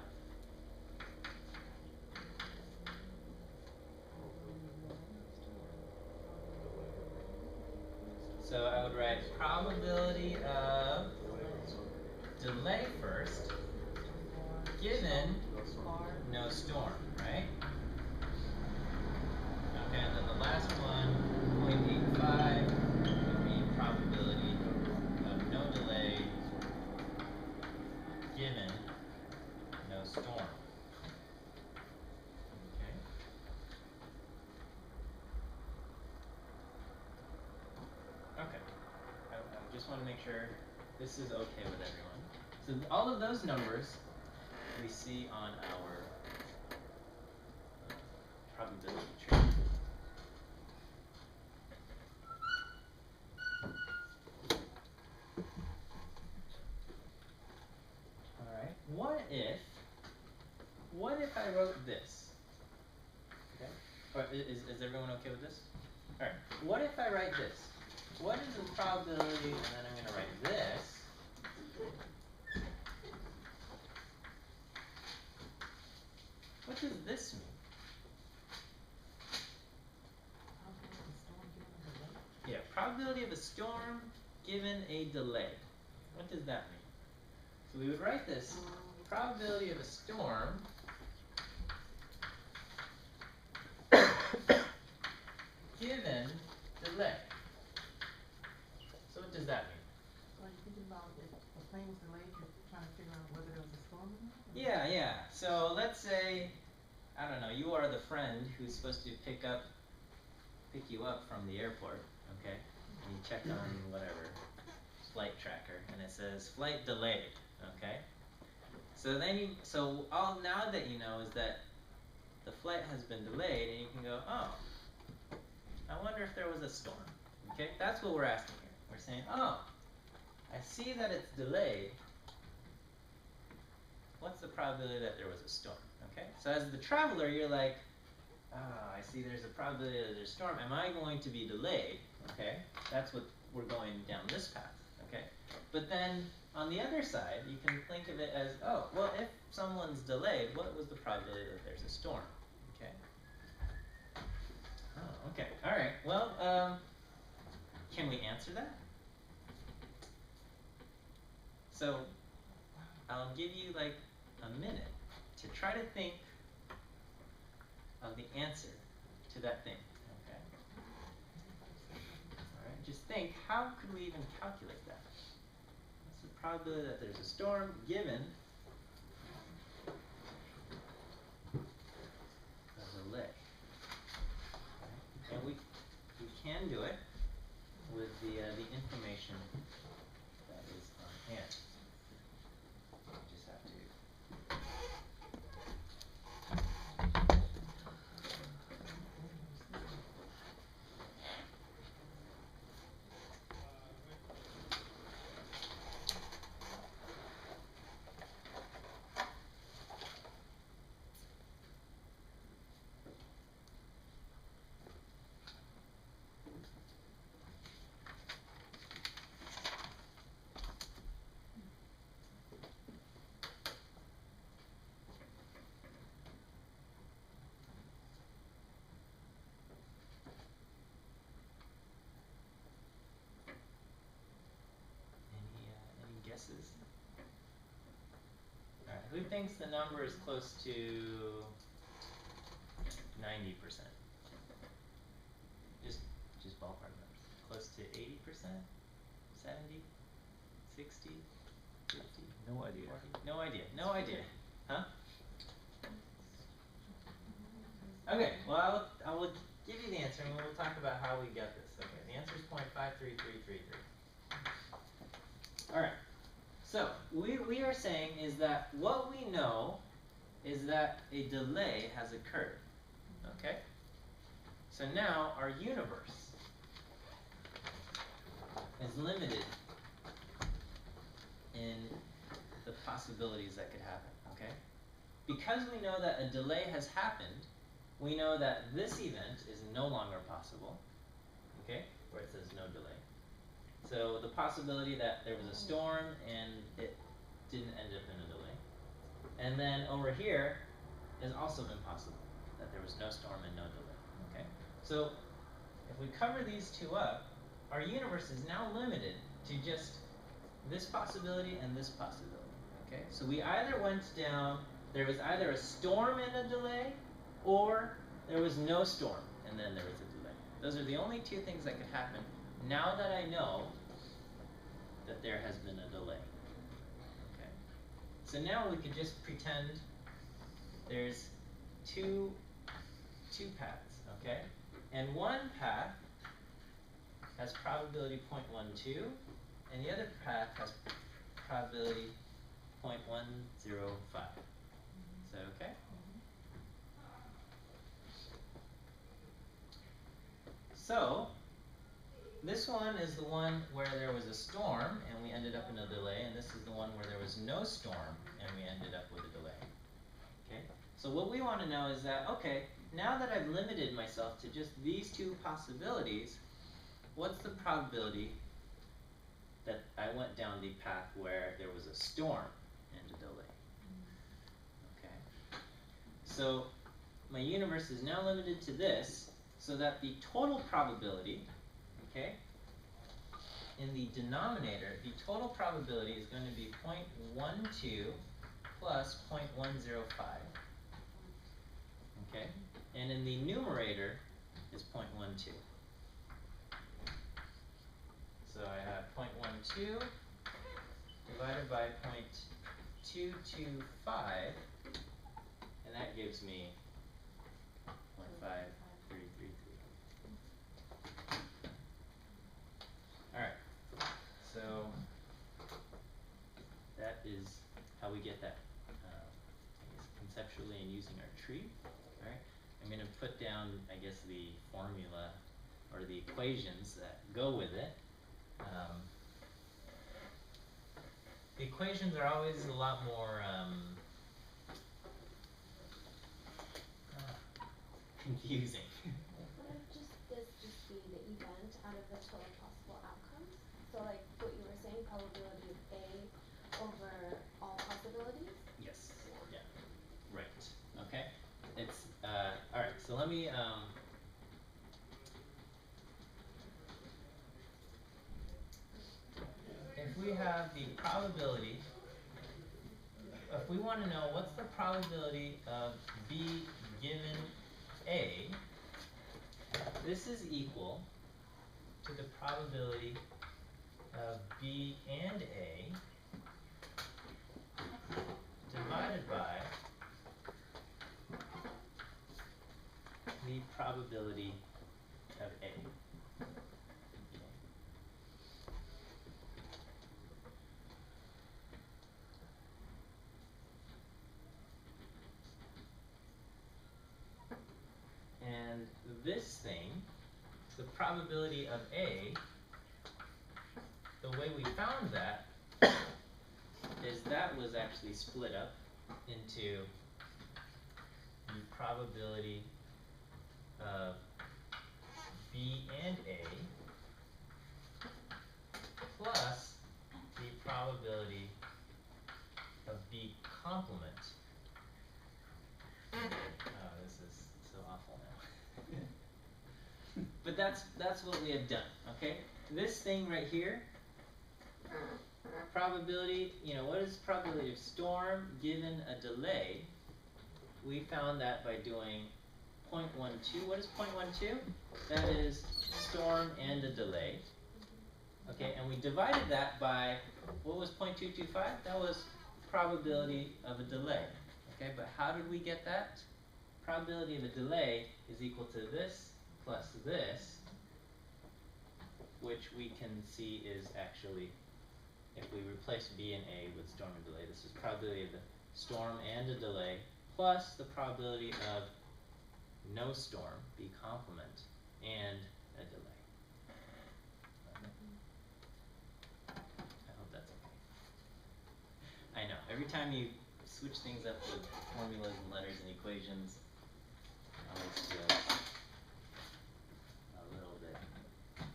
So I would write probability of delay first, given no storm, right? Okay, and then the last one, 0.85, would be probability of no delay, given no storm. Okay. Okay. I just want to make sure this is okay with everyone. So all of those numbers we see on our probability tree. All right. What if I wrote this? Okay. Or is everyone okay with this? All right. What if I write this? What is the probability? And then I'm going to write this. What does this mean? Yeah, probability of a storm given a delay. What does that mean? So we would write this probability of a storm given delay. So what does that mean? So you're thinking about if a plane was delayed, you're trying to figure out whether there was a storm or not? Yeah. So let's say, I don't know, you are the friend who's supposed to pick you up from the airport, okay? And you check on whatever flight tracker, and it says flight delayed, okay? So then all now that you know is that the flight has been delayed, and you can go, oh, I wonder if there was a storm, okay? That's what we're asking here. We're saying, oh, I see that it's delayed. What's the probability that there was a storm? Okay, so as the traveler, you're like, I see there's a probability that there's a storm. Am I going to be delayed? Okay, that's what we're going down this path. Okay, but then on the other side, you can think of it as, oh, well, if someone's delayed, what was the probability that there's a storm? Okay. Oh, okay. All right. Well, can we answer that? So I'll give you like a minute to try to think of the answer to that thing, okay? Alright, just think, how could we even calculate that? What's the probability that there's a storm given a delay? Okay. And we can do it with the information that is on hand. We just have to any guesses? Alright, who thinks the number is close to 90%? Just ballpark numbers. Close to 80%? 70? 60? 50? No idea. 40? No idea. No idea. Huh? Okay, well I will give you the answer and we'll talk about how we get this. Okay, the answer is 0.53333. Alright, so we are saying is that what we know is that a delay has occurred. Okay? So now our universe is limited in the possibilities that could happen. Okay? Because we know that a delay has happened, we know that this event is no longer possible. Okay? Where it says no delay. So the possibility that there was a storm and it didn't end up in a delay. And then over here is also impossible, that there was no storm and no delay. Okay? So if we cover these two up, our universe is now limited to just this possibility and this possibility. Okay? So we either went down, there was either a storm and a delay, or there was no storm and then there was a delay. Those are the only two things that could happen now that I know that there has been a delay. Okay. So now we could just pretend there's two paths, okay? And one path has probability 0.12 and the other path has probability 0.105. Is that okay? So this one is the one where there was a storm and we ended up in a delay, and this is the one where there was no storm and we ended up with a delay. Okay? So what we want to know is that, okay, now that I've limited myself to just these two possibilities, what's the probability that I went down the path where there was a storm and a delay? Okay? So my universe is now limited to this, so that the total probability, okay, in the denominator, the total probability is going to be 0.12 plus 0.105. Okay? And in the numerator is 0.12. So I have 0.12 divided by 0.225, and that gives me 0.5333. Alright, so that is how we get that, I guess conceptually and using our tree. Alright, I'm going to put down, I guess, the formula or the equations that go with it. The equations are always a lot more confusing. Wouldn't this just be the event out of the total possible outcomes? So like what you were saying, probability of A over all possibilities? Yes. Yeah. Right. Okay. It's alright, so let me if we have the probability, if we want to know what's the probability of B given A, this is equal to the probability of B and A divided by the probability of A. And this thing, the probability of A, the way we found that is that was actually split up into the probability of B and A plus the probability of B complement. Oh, this is so awful now. But that's what we have done, okay? This thing right here, probability, what is probability of storm given a delay? We found that by doing 0.12. What is 0.12? That is storm and a delay. Okay, and we divided that by, what was 0.225? That was probability of a delay. Okay, but how did we get that? Probability of a delay is equal to this plus this, which we can see is actually, if we replace B and A with storm and delay, this is probability of the storm and a delay plus the probability of no storm, B complement, and a delay. Okay. I hope that's okay. I know, every time you switch things up with formulas and letters and equations, it always feels a little bit.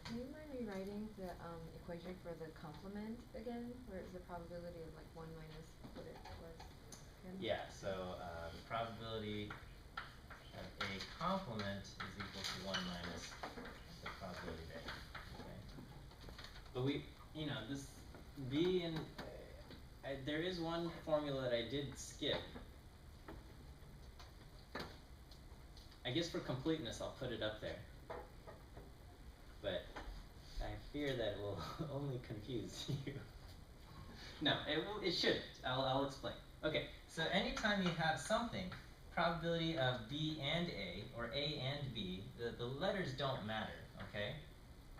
Do you mind rewriting the equation for the complement again, where it's the probability of like 1 minus what it was again? Yeah, so the probability of A complement is equal to 1 minus the probability of A. Okay. But we, this B and there is one formula that I did skip. I guess for completeness I'll put it up there. But I fear that it will only confuse you. No, it shouldn't. I'll explain. Okay, so anytime you have something, probability of B and A, or A and B, the letters don't matter, okay?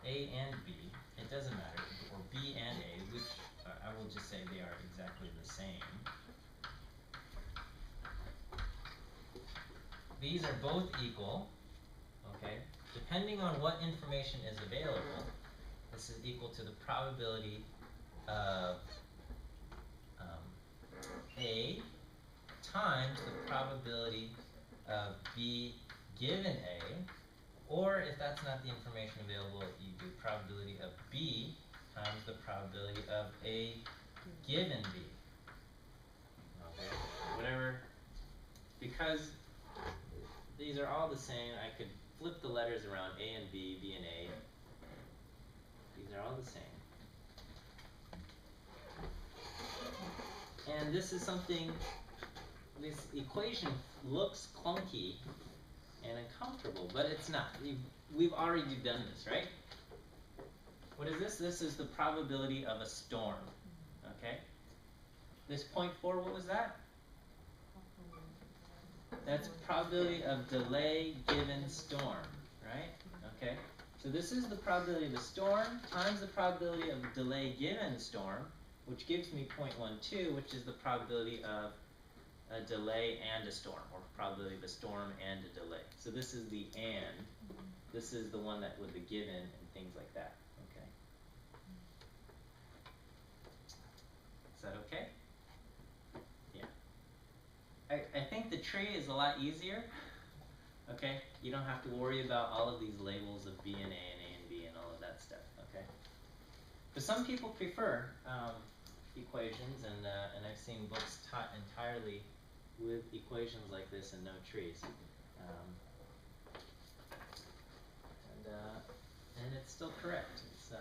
A and B, it doesn't matter, or B and A, which I will just say they are exactly the same. These are both equal, okay? Depending on what information is available, this is equal to the probability of A times the probability of B given A, or if that's not the information available, you do probability of B times the probability of A given B. Okay, whatever, because these are all the same, I could flip the letters around, A and B, B and A. These are all the same. And this is something, this equation looks clunky and uncomfortable, but it's not. We've already done this, right? What is this? This is the probability of a storm, okay? This 0.4, what was that? That's probability of delay given storm, right? Okay, so this is the probability of a storm times the probability of a delay given storm, which gives me 0.12, which is the probability of a delay and a storm, or probability of a storm and a delay. So this is the and. This is the one that with the given and things like that. Okay. Is that okay? Yeah. I think the tree is a lot easier. Okay? You don't have to worry about all of these labels of B and A and B and all of that stuff. Okay? But some people prefer equations, and I've seen books taught entirely with equations like this and no trees. And it's still correct. It's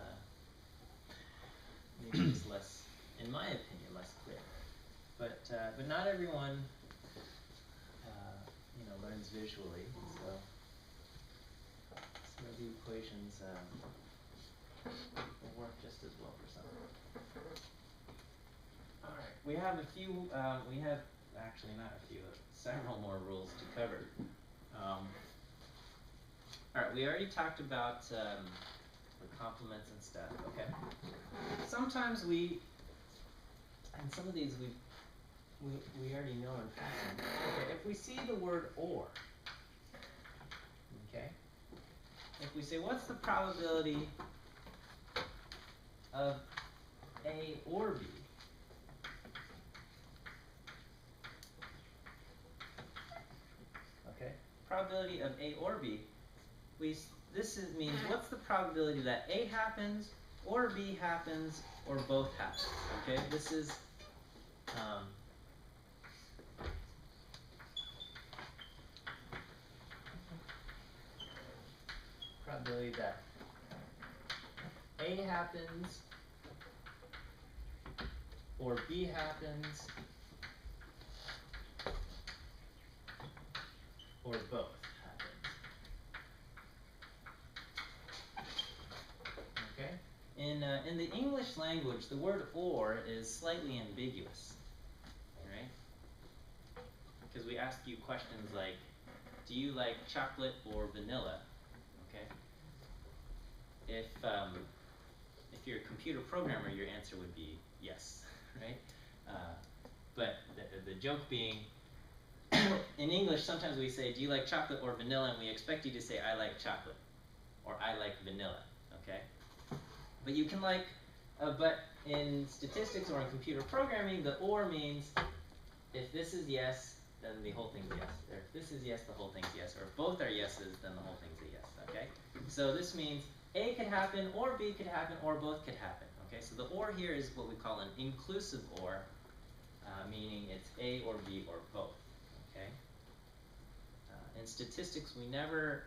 maybe just less, in my opinion, less clear. But not everyone learns visually, so some of the equations will work just as well for some. Alright, we have a few, we have actually not a few, several more rules to cover. Alright, we already talked about the complements and stuff, okay. Sometimes and some of these we already know in passing. Okay, if we see the word or, okay, if we say what's the probability of A or B, okay, probability of A or B, means what's the probability that A happens or B happens or both happen, okay, this is probability that A happens or B happens or both happens. Okay? In the English language, the word or is slightly ambiguous, right? Because we ask you questions like, do you like chocolate or vanilla? Okay? If you're a computer programmer, your answer would be yes, right? But the joke being, in English, sometimes we say, do you like chocolate or vanilla? And we expect you to say, I like chocolate, or I like vanilla, okay? But you can but in statistics or in computer programming, the or means, if this is yes, then the whole thing's yes. Or if this is yes, the whole thing's yes. Or if both are yeses, then the whole thing's a yes, okay? So this means A could happen, or B could happen, or both could happen, okay? So the or here is what we call an inclusive or, meaning it's A or B or both, okay? In statistics, we never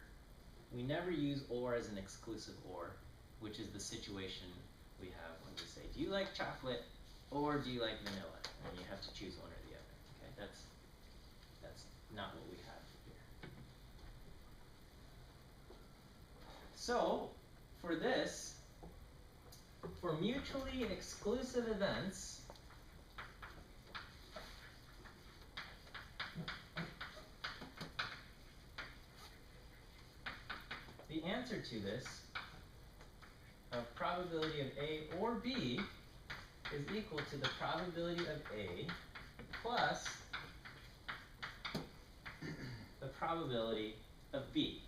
use or as an exclusive or, which is the situation we have when we say, do you like chocolate or do you like vanilla? And you have to choose one or the other, okay? That's not what we have here. So, for this, for mutually exclusive events, the answer to this of probability of A or B is equal to the probability of A plus the probability of B.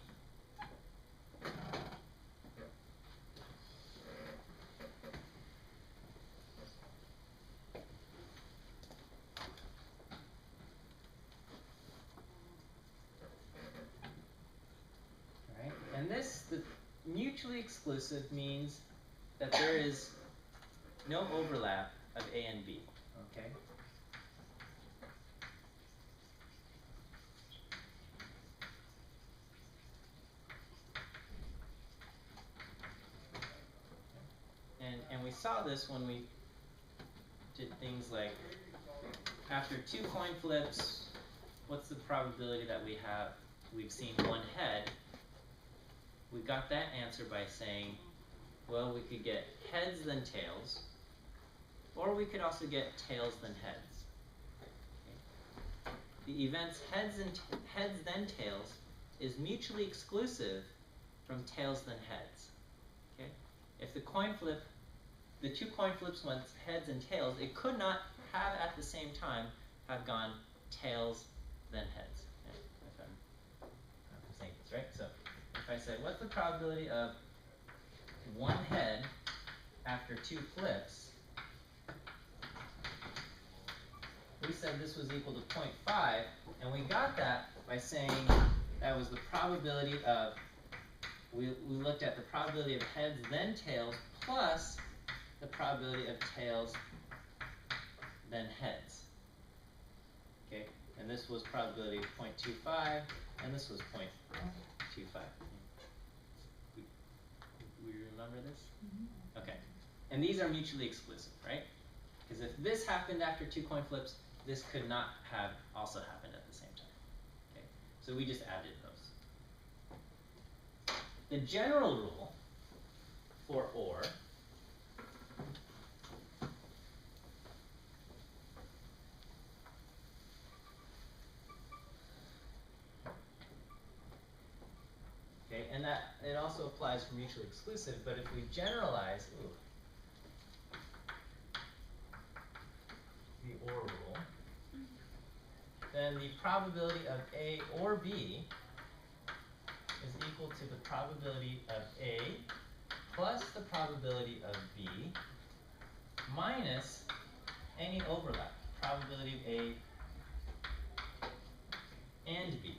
Alright, and the mutually exclusive means that there is no overlap of A and B, okay? And we saw this when we did things like, after 2 coin flips, what's the probability that we've seen one head? We got that answer by saying, well, we could get heads then tails, or we could also get tails then heads. Okay. The events heads then tails is mutually exclusive from tails then heads. Okay? If the 2 coin flips went heads and tails, it could not have at the same time have gone tails then heads. Okay? If I'm saying this right, so if I say, what's the probability of one head after 2 flips? We said this was equal to 0.5, and we got that by saying that was the probability of, we looked at the probability of heads then tails plus the probability of tails then heads. Okay, and this was probability of 0.25, and this was 0.25. We remember this? Mm-hmm. Okay, and these are mutually exclusive, right? Because if this happened after 2 coin flips, this could not have also happened at the same time. Okay, so we just added those. the general rule for OR okay, and that it also applies for mutually exclusive, but if we generalize the OR rule, then the probability of A or B is equal to the probability of A plus the probability of B minus any overlap, probability of A and B.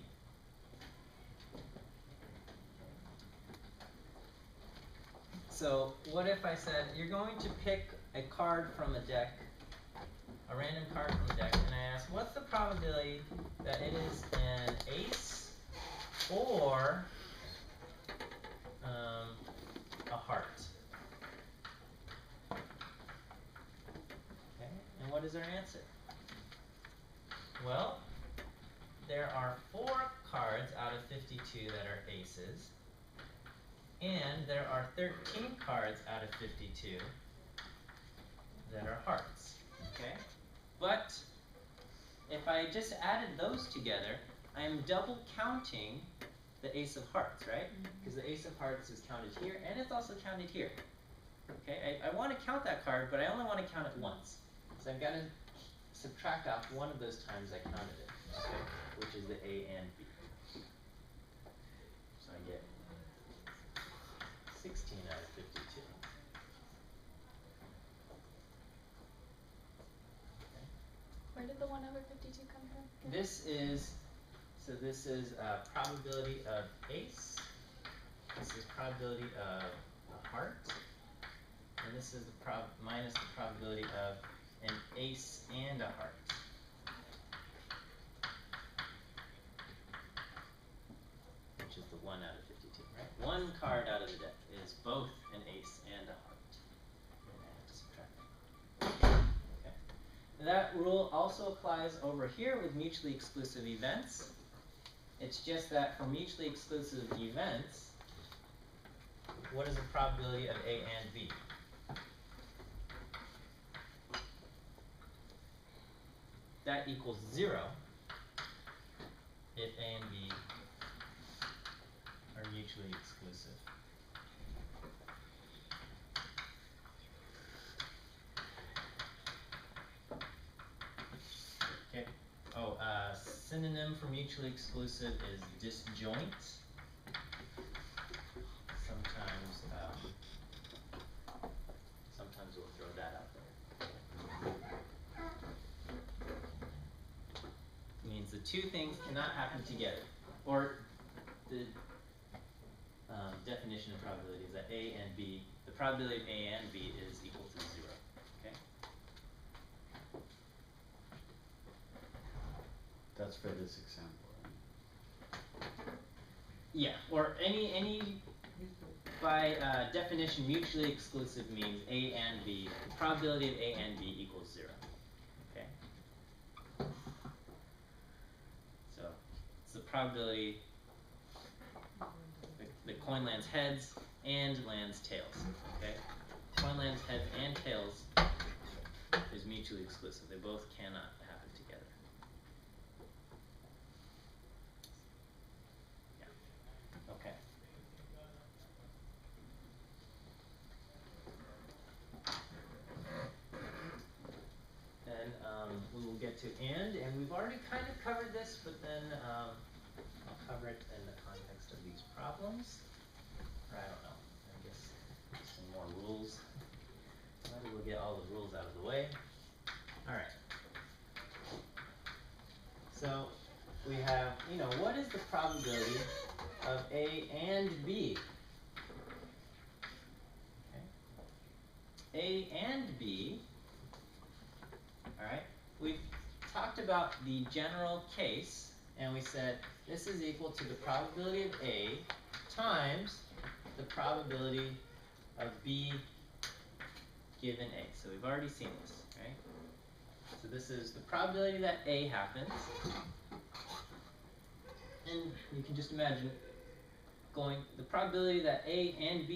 So what if I said you're going to pick a card from a deck, a random card from a deck, and I ask what's the probability that it is an ace or a heart? Okay, and what is our answer? Well, there are 4 cards out of 52 that are aces, and there are 13 cards out of 52 that are hearts. Okay? But if I just added those together, I'm double counting the ace of hearts, right? Because the ace of hearts is counted here, and it's also counted here. Okay? I want to count that card, but I only want to count it once. So I've got to subtract off one of those times I counted it, okay? Which is the A and B. So I get 16 out of 52. Okay. Where did the 1 over 52 come from? This is probability of ace. This is probability of a heart. And this is the minus the probability of an ace and a heart. Which is the 1 out of 52, right? One card out of the deck is both an ace and a heart. And I have to subtract. Okay. That rule also applies over here with mutually exclusive events. It's just that for mutually exclusive events, what is the probability of A and B? That equals 0 if A and B are mutually exclusive. Okay. Oh, synonym for mutually exclusive is disjoint. Sometimes we'll throw that out there. It means the two things cannot happen together. Or the definition of probability is that A and B, the probability of A and B is equal to 0. Okay? That's for this example, right? Yeah, or any by definition, mutually exclusive means A and B. The probability of A and B equals 0. Okay? So, it's the probability the coin lands heads and lands tails. Okay? Coin lands heads and tails is mutually exclusive. They both cannot happen together. Yeah. Okay. Then we will get to and we've already kind of covered this, but then I'll cover it in the context of these problems. Or I don't know, I guess some more rules. Maybe we'll get all the rules out of the way. Alright. So we have, what is the probability of A and B? Okay. A and B, alright, we've talked about the general case, and we said this is equal to the probability of A times the probability of B given A. So we've already seen this, right? So this is the probability that A happens. And you can just imagine the probability that A and B